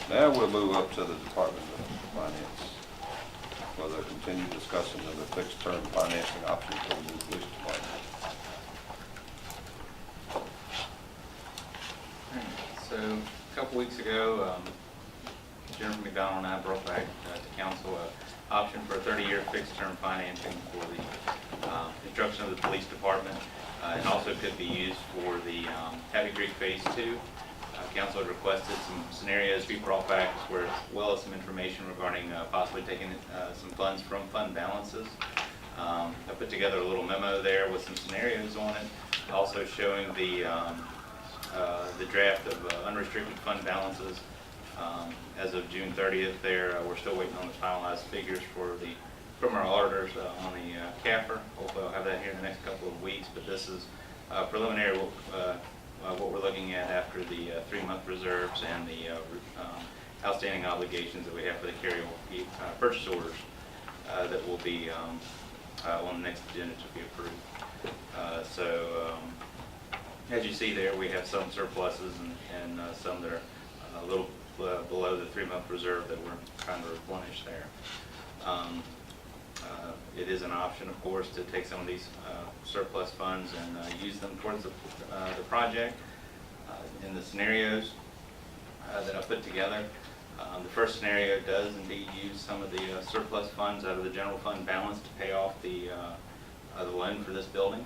Now we'll move up to the Department of Finance for the continued discussion of the fixed term financing options for the new police department. So a couple weeks ago, Jennifer McDonald and I brought back to council an option for a 30-year fixed term financing for the construction of the police department. And also could be used for the Happy Creek Phase 2. Council had requested some scenarios to be brought back as well as some information regarding possibly taking some funds from fund balances. I put together a little memo there with some scenarios on it, also showing the draft of unrestricted fund balances as of June 30th. There, we're still waiting on the finalized figures from our auditors on the CAFR. Hopefully, I'll have that here in the next couple of weeks. But this is preliminary. What we're looking at after the 3-month reserves and the outstanding obligations that we have for the carryover purchase orders that will be on the next agenda to be approved. As you see there, we have some surpluses and some that are a little below the 3-month reserve that we're trying to replenish there. It is an option, of course, to take some of these surplus funds and use them towards the project. In the scenarios that I put together, the first scenario does indeed use some of the surplus funds out of the general fund balance to pay off the loan for this building.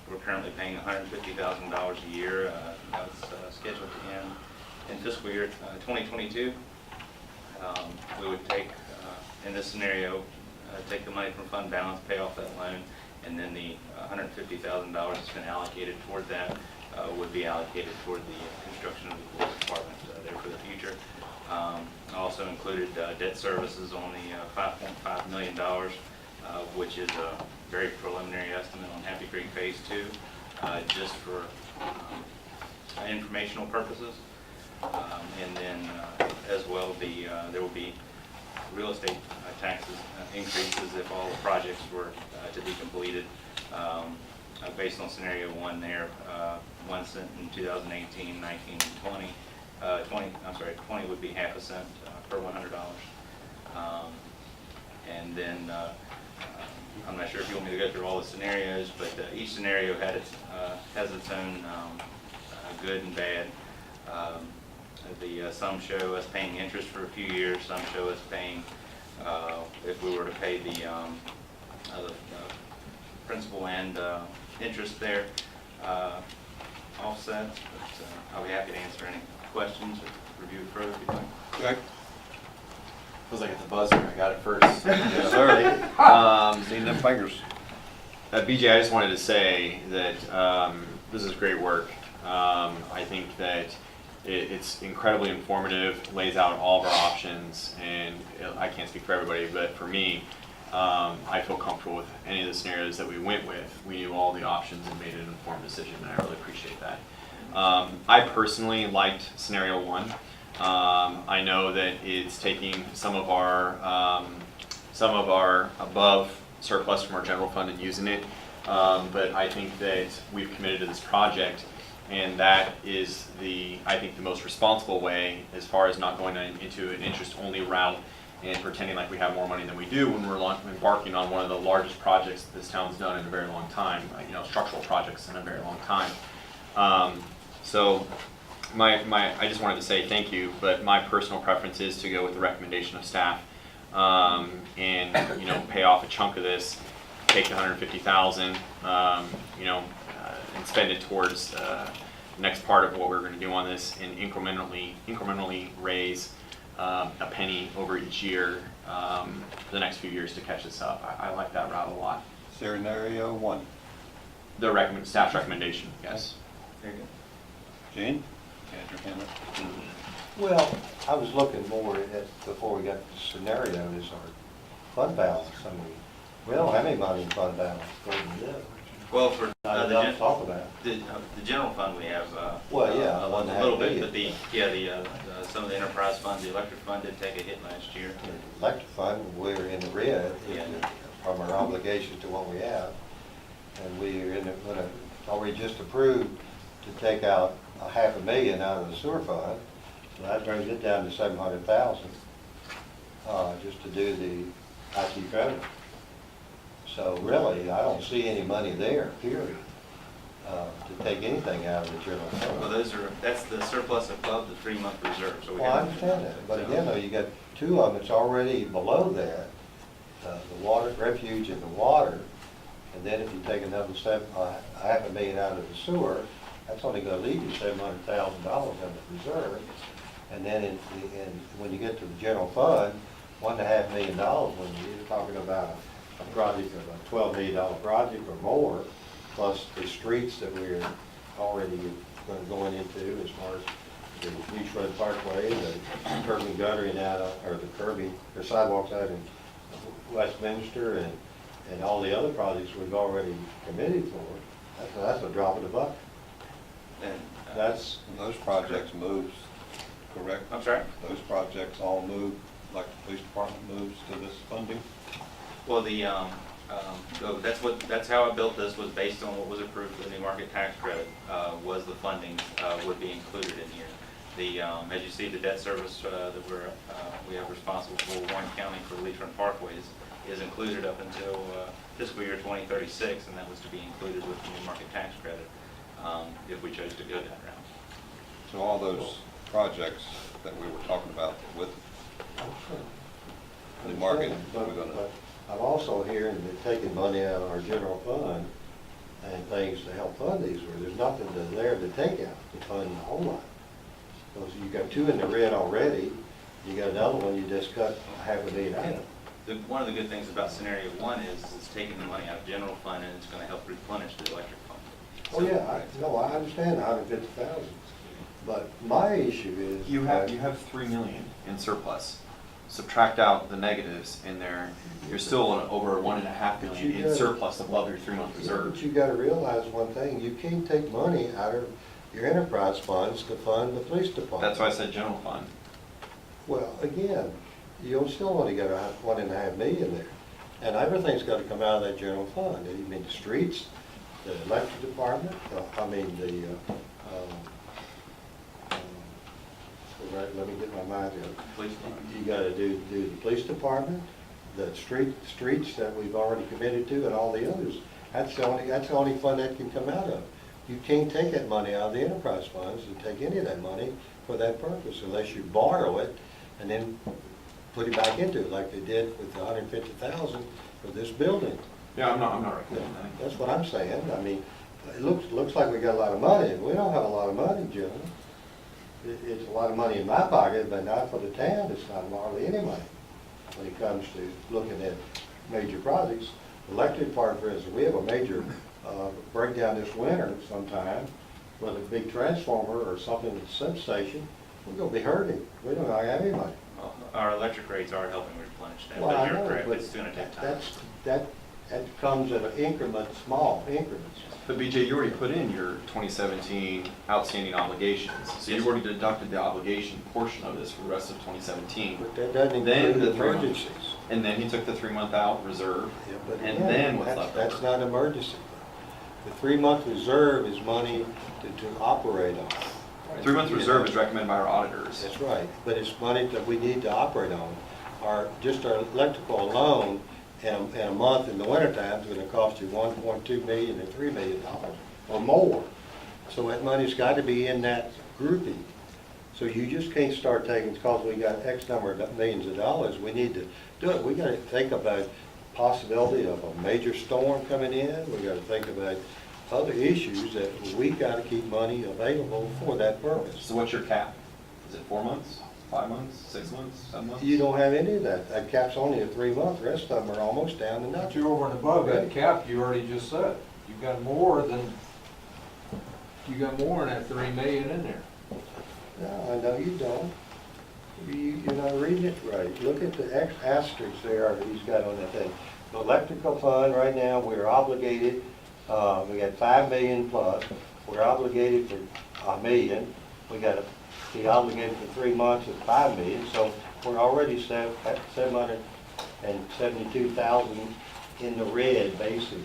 We're currently paying $150,000 a year. That's scheduled to end in fiscal year 2022. We would take, in this scenario, take the money from fund balance, pay off that loan, and then the $150,000 that's been allocated toward that would be allocated toward the construction of the police department there for the future. Also included debt services on the $5.5 million, which is a very preliminary estimate on Happy Creek Phase 2, just for informational purposes. And then as well, there will be real estate taxes increases if all the projects were to be completed. Based on scenario 1 there, 1 cent in 2018, 19, and 20 would be half a cent per $100. And then I'm not sure if you want me to go through all the scenarios, but each scenario has its own good and bad. Some show us paying interest for a few years. Some show us paying, if we were to pay the principal and interest there, offsets. But I'll be happy to answer any questions or review it further if you'd like. Okay. Feels like it's a buzzer. I got it first. Yes, sir. Seen them fingers. BJ, I just wanted to say that this is great work. I think that it's incredibly informative, lays out all of our options, and I can't speak for everybody, but for me, I feel comfortable with any of the scenarios that we went with. We knew all the options and made an informed decision, and I really appreciate that. I personally liked scenario 1. I know that it's taking some of our above surplus from our general fund and using it, but I think that we've committed to this project, and that is I think the most responsible way as far as not going into an interest-only route and pretending like we have more money than we do when we're embarking on one of the largest projects this town's done in a very long time, structural projects in a very long time. So I just wanted to say thank you, but my personal preference is to go with the recommendation of staff and pay off a chunk of this, take the $150,000, and spend it towards the next part of what we're going to do on this, and incrementally raise a penny over each year for the next few years to catch us up. I like that route a lot. Scenario 1. The staff's recommendation, yes. Very good. Gene? Had your hand up. Well, I was looking more at, before we got to the scenarios, our fund balance. I mean, we don't have any money in fund balance. Well, for Don't talk about it. the general fund, we have Well, yeah, a $1.5 little bit, billion. but some of the enterprise funds, the electric fund did take a hit last year. The electric fund, we're in the red Yeah. from our obligation to what we have. And we're already just approved to take out $500,000 out of the sewer fund So that brings it down to 700,000, just to do the IT credit. So really, I don't see any money there, period, to take anything out of the general Well, fund. that's the surplus above the 3-month reserve, so we Well, I have. understand that, but again, though, you got two of them that's already below that, the water, refuge and the water, and then if you take another $500,000 out of the sewer, that's only gonna leave you $700,000 in the reserve. And then when you get to the general fund, $1.5 million, when you're talking about a project of a $12 million project or more, plus the streets that we're already going into as far as the Beachfront Parkway, the curb and guttering or the curbing, the sidewalks out in Westminster and all the other projects we've already committed for, that's a drop in the bucket. And, That's, Those projects moves, correct? I'm sorry? Those projects all move, like the police department moves to this funding? Well, so that's how I built this, was based on what was approved for the new market tax credit, was the funding would be included in here. As you see, the debt service that we have responsible for Warren County for Beachfront Parkways is included up until fiscal year 2036, and that was to be included with the new market tax credit if we chose to go that route. So all those projects that we were talking about with the market, we're gonna, but I'm also hearing that taking money out of our general fund and things to help fund these, where there's nothing there to take out to fund a whole lot. Because you got two in the red already, you got another one you just cut $500,000 out of. One of the good things about scenario one is it's taking the money out of general fund and it's going to help replenish the electric fund. Oh, yeah, I understand 150,000, but my issue is. You have 3 million in surplus. Subtract out the negatives in there, you're still over 1.5 million in surplus above your 3-month reserve. But you gotta realize one thing, you can't take money out of your enterprise funds to fund the police department. That's why I said general fund. Well, again, you'll still only get 1.5 million there. And everything's gotta come out of that general fund. You mean the streets, the electric department, let me get my mind out. Police department. You gotta do the police department, the streets that we've already committed to, and all the others. That's the only fund that can come out of. You can't take that money out of the enterprise funds and take any of that money for that purpose unless you borrow it and then put it back into it like they did with the 150,000 for this building. Yeah, I'm not recommending that. That's what I'm saying. I mean, it looks like we got a lot of money. We don't have a lot of money, gentlemen. It's a lot of money in my pocket, but not for the town. It's not hardly any money when it comes to looking at major projects. Electric part, for instance, we have a major breakdown this winter sometime with a big transformer or something at the substation. We're gonna be hurting. We don't have any money. Well, our electric rates are helping replenish that, Well, I but you're know, correct, but it's going to take time. that comes at an increment, small increments. But BJ, you already put in your 2017 outstanding obligations. So you've already deducted the obligation portion of this for the rest of 2017. But that doesn't Then include the 3 months. emergencies. And then he took the 3-month out reserve, Yeah, but and again, then what's that's- left That's over? not emergency. The 3-month reserve is money to operate on. 3-month reserve is recommended by our auditors. That's right, but it's money that we need to operate on. Just our electrical alone in a month in the wintertime is gonna cost you $1.2 million to $3 million or more. So that money's got to be in that grouping. So you just can't start taking, because we got X number of millions of dollars, we need to do it. We gotta think about possibility of a major storm coming in. We gotta think about other issues that we gotta keep money available for that purpose. So what's your cap? Is it 4 months, 5 months, 6 months, 7 months? You don't have any of that. That cap's only a 3-month. The rest of them are almost down to But nothing. you're over and above that cap, you already just said. You got more in that 3 million in there. No, I know you don't. You're not reading it right. Look at the asterisks there that he's got on that thing. The electrical fund, right now, we're obligated, we got 5 million plus. We're obligated for $1 million. We got to be obligated for 3 months at 5 million, so we're already at 772,000 in the red, basically.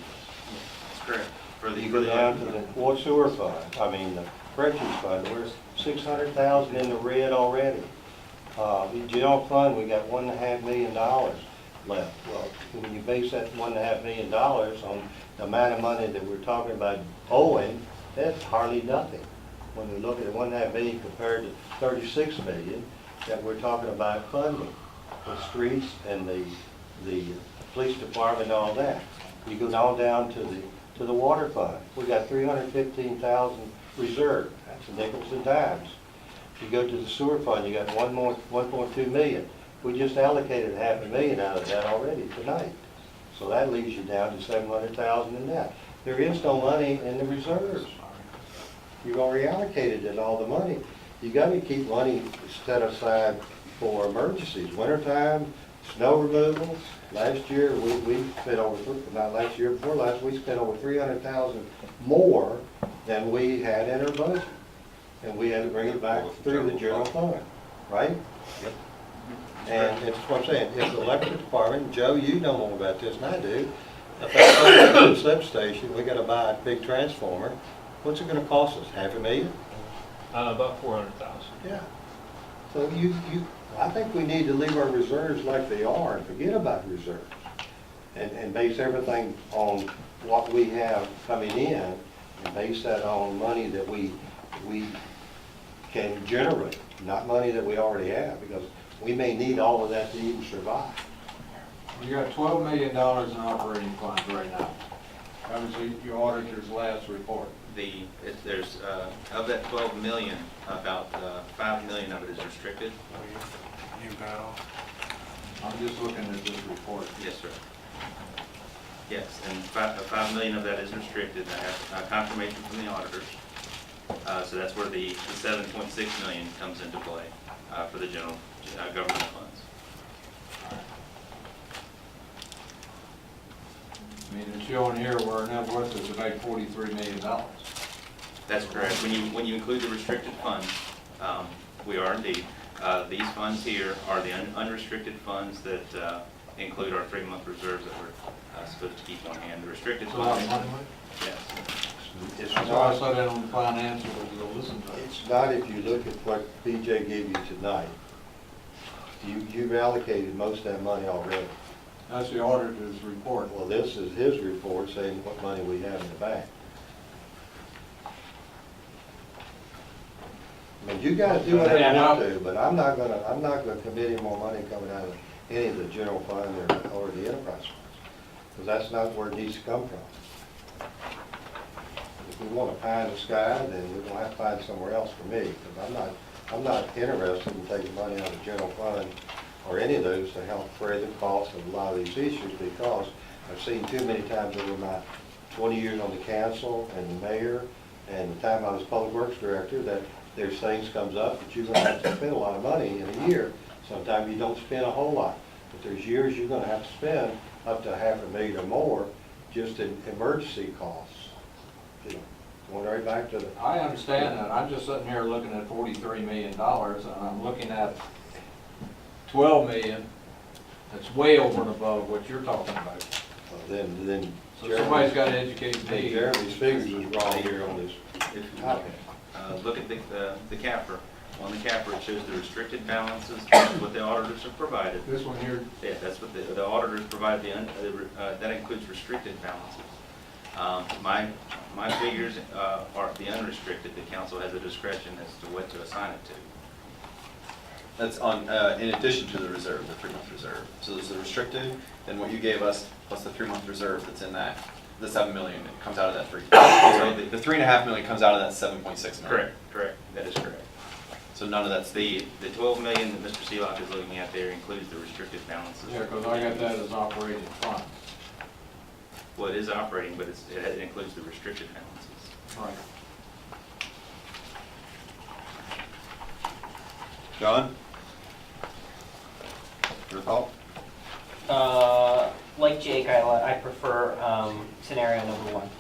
That's correct. For the You go down to the water sewer fund, the refuse fund, we're $600,000 in the red already. The general fund, we got $1.5 million left. Well, when you base that $1.5 million on the amount of money that we're talking about owing, that's hardly nothing. When we look at $1.5 million compared to $36 million that we're talking about funding, the streets and the police department and all that. You go down to the water fund. We got $315,000 reserved. That's the nickels and dimes. You go to the sewer fund, you got $1.2 million. We just allocated $500,000 out of that already tonight. So that leaves you down to $700,000 in that. There is no money in the reserves. You've already allocated it, all the money. You got to keep money set aside for emergencies. Wintertime, snow removal. Last year, we spent over, not last year, before last, we spent over $300,000 more than we had in our budget. And we had to bring it back through the general fund, right? Yep. And it's what I'm saying, if the electric department, Joe, you know more about this than I do, if that's a substation, we gotta buy a big transformer, what's it gonna cost us, $500,000? About 400,000. Yeah. So I think we need to leave our reserves like they are and forget about reserves. And base everything on what we have coming in and base that on money that we can generate, not money that we already have, because we may need all of that to even survive. You got $12 million in operating funds right now. That was your auditor's last report. There's, of that 12 million, about 5 million of it is restricted. I'm just looking at this report. Yes, sir. Yes, and 5 million of that is restricted. I have confirmation from the auditors. So that's where the 7.6 million comes into play for the general government funds. I mean, it's showing here where our net worth is about $43 million. That's correct. When you include the restricted funds, we are indeed. These funds here are the unrestricted funds that include our 3-month reserves that we're supposed to keep on hand. The restricted funds. Yes. It's That's why I not, said that on the finance, we'll listen to it. it's not if you look at what BJ gave you tonight. You've allocated most of that money already. That's the auditor's report. Well, this is his report saying what money we have in the bank. I mean, you guys do whatever you want to, but I'm not gonna commit any more money coming out of any of the general fund or the enterprise funds, because that's not where it needs to come from. If we want to pie in the sky, then we're gonna have to find somewhere else for me, because I'm not interested in taking money out of the general fund or any of those to help further the cost of a lot of these issues, because I've seen too many times over my 20 years on the council and the mayor and the time I was public works director that there's things comes up that you're gonna have to spend a lot of money in a year. Sometimes you don't spend a whole lot, but there's years you're gonna have to spend up to $500,000 or more just in emergency costs. You know, going right back to the. I understand that. I'm just sitting here looking at $43 million, and I'm looking at 12 million. That's way over and above what you're talking about. Then So somebody's got to educate me. Jeremy's figures is wrong here on this If you topic. look at the CAFR, on the CAFR it shows the restricted balances, what the auditors have provided. This one here, Yeah, that's what the auditors provided, that includes restricted balances. My figures are the unrestricted. The council has a discretion as to what to assign it to. That's on, in addition to the reserve, the 3-month reserve. So there's the restricted, then what you gave us, plus the 3-month reserve that's in that, the 7 million, it comes out of that 3. So the 3.5 million comes out of that 7.6 million. Correct, that is correct. So none of that's The 12 million that Mr. Seelock is looking at there includes the restricted balances. yeah, because I got that as operating funds. Well, it is operating, but it includes the restricted balances. Right. John? Your thought? Like Jake, I prefer scenario number 1.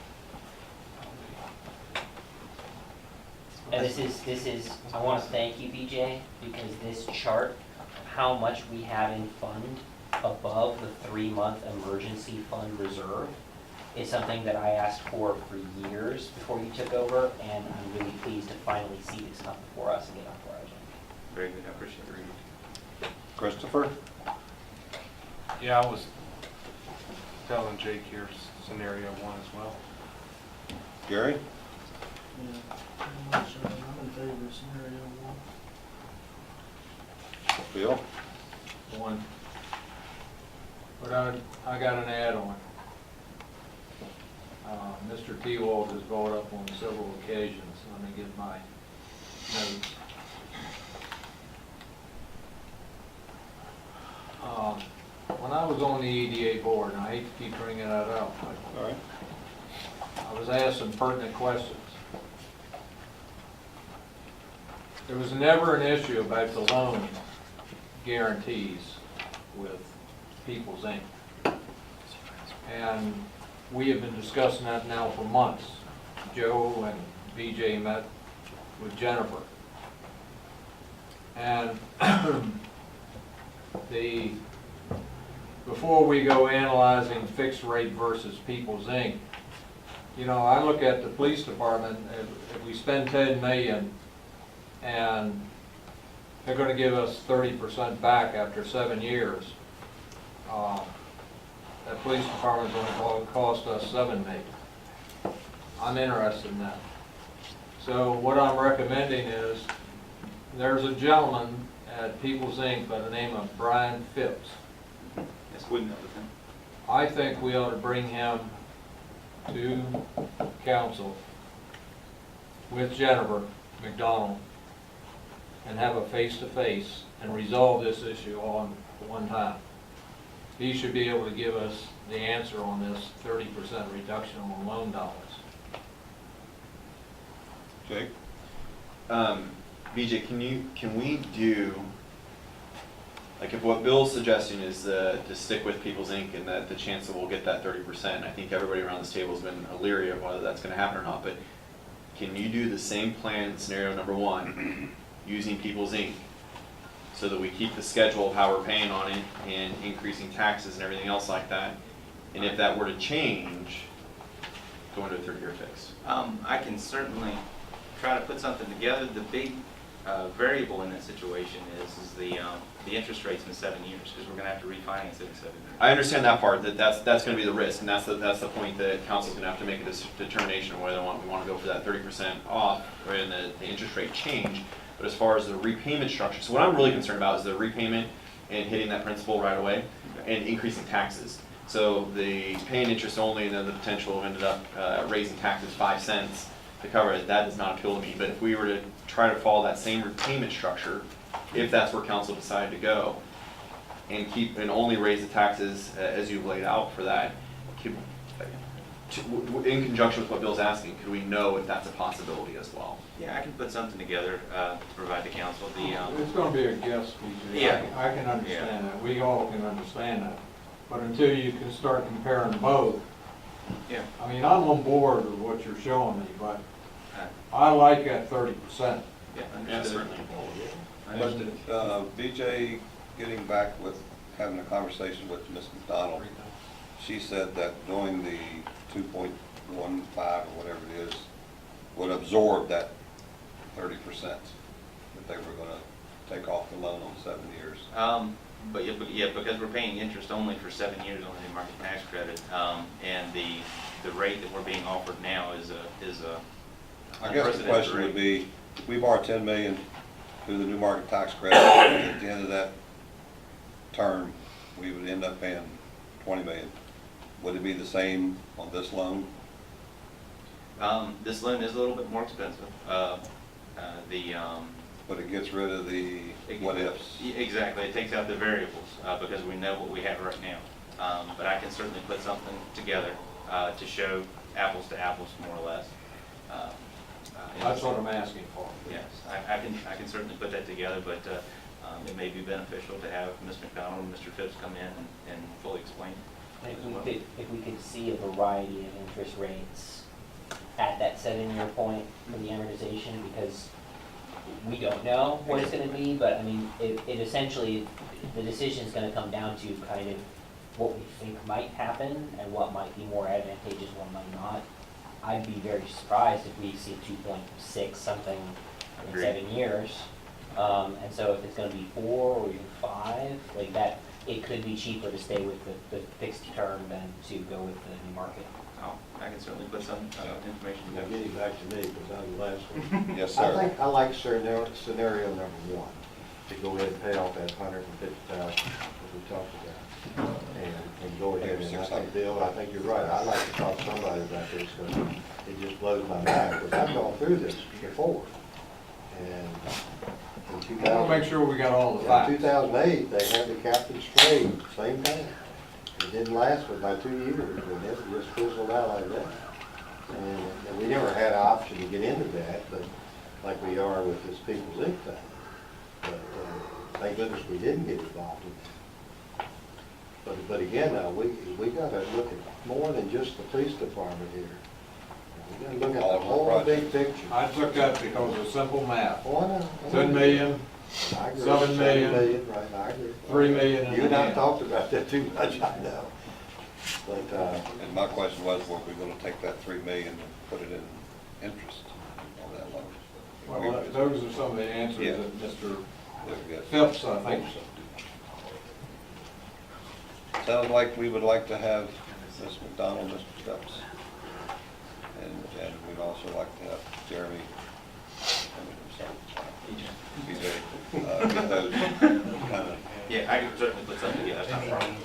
And this is, I want to thank you, BJ, because this chart of how much we have in fund above the 3-month emergency fund reserve is something that I asked for years before you took over, and I'm really pleased to finally see this come before us and get onto our agenda. Very good, I appreciate it. Christopher? Yeah, I was telling Jake here's scenario one as well. Gary? Yeah, I'm in favor of scenario one. Bill? One. But I got an add-on. Mr. T-Walt has brought up on several occasions, let me get my notes. When I was on the E.D.A board, and I hate to keep bringing that up, but All right. I was asked some pertinent questions. There was never an issue about the loan guarantees with People's Inc. And we have been discussing that now for months. Joe and BJ met with Jennifer. And before we go analyzing fixed rate versus People's Inc., you know, I look at the police department, if we spend 10 million and they're gonna give us 30% back after 7 years, that police department's gonna cost us 7 million. I'm interested in that. So what I'm recommending is, there's a gentleman at People's Inc. by the name of Brian Phipps. Yes, wouldn't know with him. I think we ought to bring him to council with Jennifer McDonald and have a face-to-face and resolve this issue all in one time. He should be able to give us the answer on this 30% reduction on loan dollars. Jake? BJ, can we do, like if what Bill's suggesting is to stick with People's Inc. and that the chance that we'll get that 30%, I think everybody around this table has been leery of whether that's gonna happen or not, but can you do the same plan, scenario number one, using People's Inc. so that we keep the schedule of how we're paying on it and increasing taxes and everything else like that? And if that were to change, go into a 30-year fix. I can certainly try to put something together. The big variable in that situation is the interest rates in 7 years, because we're going to have to refinance it in 7 years. I understand that part, that's going to be the risk, and that's the point that council's going to have to make a determination of whether we want to go for that 30% off or in the interest rate change. But as far as the repayment structure, so what I'm really concerned about is the repayment and hitting that principal right away and increasing taxes. So the paying interest only and then the potential of ended up raising taxes 5 cents to cover it, that does not appeal to me. But if we were to try to follow that same repayment structure, if that's where council decided to go, and keep and only raise the taxes as you've laid out for that, in conjunction with what Bill's asking, could we know if that's a possibility as well? Yeah, I can put something together to provide the council. It's gonna be a guess, BJ. Yeah. I can understand that, we all can understand that. But until you can start comparing both, Yeah. I mean, I'm on board with what you're showing me, but I like that 30%. Yeah, Yeah, understood. certainly. But BJ, getting back with having a conversation with Ms. McDonald, she said that doing the 2.15 or whatever it is would absorb that 30% that they were going to take off the loan on 7 years. But yeah, because we're paying interest only for 7 years on the new market tax credit, and the rate that we're being offered now is a I guess the unprecedented question rate. would be, if we borrow 10 million through the new market tax credit, and at the end of that term, we would end up paying 20 million. Would it be the same on this loan? This loan is a little bit more expensive. But it gets rid of the what ifs? Exactly, it takes out the variables, because we know what we have right now. But I can certainly put something together to show apples to apples, more or less. That's what I'm asking for. Yes, I can certainly put that together, but it may be beneficial to have Ms. McDonald and Mr. Phipps come in and fully explain. If we could see a variety of interest rates at that 7-year point for the amortization, because we don't know what it's gonna be, but I mean, it essentially, the decision is gonna come down to kind of what we think might happen and what might be more advantageous, what might not. I'd be very surprised if we see 2.6 something in Agreed. 7 years. And so if it's gonna be 4 or even 5, like that, it could be cheaper to stay with the fixed term than to go with the new market. I can certainly put some information Now, together. getting back to me, because I'm the last one. Yes, I sir. think, I like scenario number 1, to go ahead and pay off that 150,000 that we talked about. And go ahead and I think, Bill, I think you're right. I'd like to talk to somebody about this, because it just blows my mind, because I've gone through this before. And in 2000. I want to make sure we got all the In facts. 2008, they had the captain's trade, same thing. It didn't last but about 2 years, and it just fizzled out like that. And we never had an option to get into that, but like we are with this People's Inc. thing. But thank goodness we didn't get involved in that. But again, now, we gotta look at more than just the police department here. We gotta look at All the of the whole big projects. picture. I took that because of simple math. Oh, I know. 10 million, I agree. 7 million, Right, I agree. 3 million in You the and I hand. talked about that too much, I know. But, And my question was, were we gonna take that 3 million and put it in interest on that loan? Well, those are some of the answers Yeah. that Mr. There we go. Phipps, I think. Sounds like we would like to have Ms. McDonald, Mr. Stubbs. And we'd also like to have Jeremy, BJ, get those kind of Yeah, I can certainly put something together. That's not a problem.